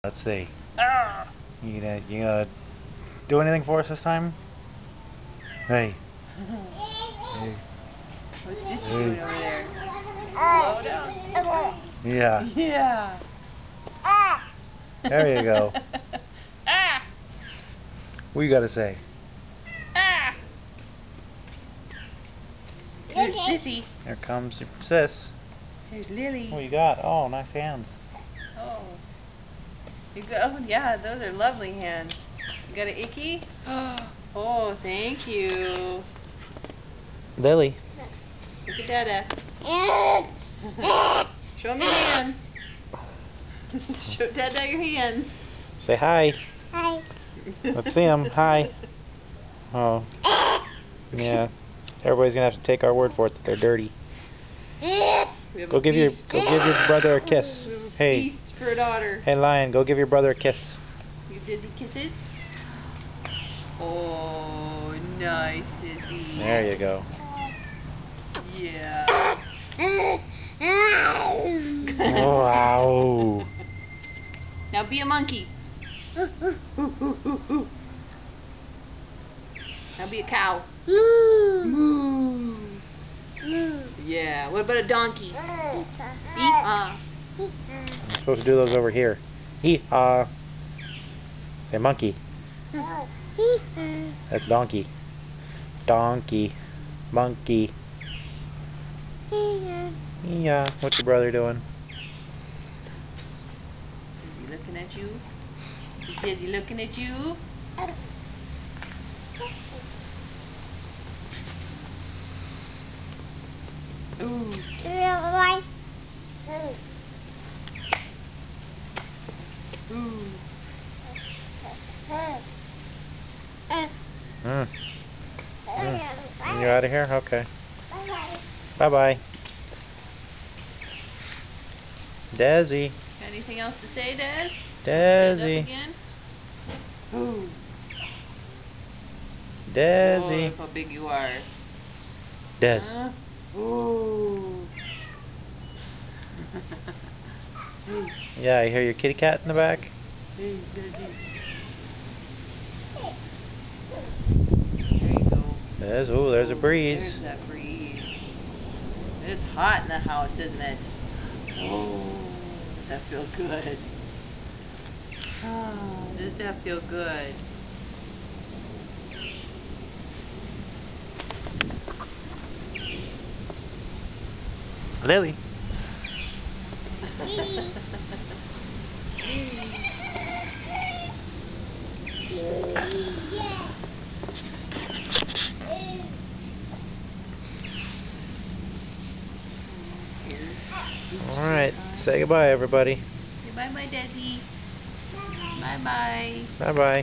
Let's see. You gonna do anything for us this time? Hey. Hey. What's this doing over there? Slow down. Yeah. Yeah. There you go. Ah! What you gotta say? Ah! Here's Sissy. Here comes your sis. Here's Lily. What you got? Oh, nice hands. Oh. You go. Yeah, those are lovely hands. You got an icky? Oh, thank you. Lily. Look at Dada. Show him your hands. Show Dada your hands. Say hi. Hi. Let's see him. Hi. Oh. Yeah. Everybody's gonna have to take our word for it that they're dirty. Go give your brother a kiss. We have a Hey. feast for a daughter. Hey Lion, go give your brother a kiss. You dizzy kisses? Oh, nice, Sissy. There you go. Yeah. Oh, wow. Now be a monkey. Now be a cow. Moo. Yeah. What about a donkey? Eat. I'm supposed to do those over here. Hee-haw. Say monkey. That's donkey. Donkey. Monkey. Yeah. What's your brother doing? Is he looking at you? Is he looking at you? Ooh. Ooh. You out of here? Okay. Bye-bye. Desi. Got anything else to say, Des? Stand up Desi. again? Ooh. Oh, Desi. look how big you are. Des. Huh? Ooh. Yeah, you hear your kitty cat in the back? Hey, Desi. There you go. Des. Ooh, there's a There's breeze. that breeze. It's hot in the house, isn't it? Oh, that feel good. Oh, does that feel good? Lily. All right, say goodbye, everybody. Say bye-bye, Desi. Bye-bye. Bye-bye.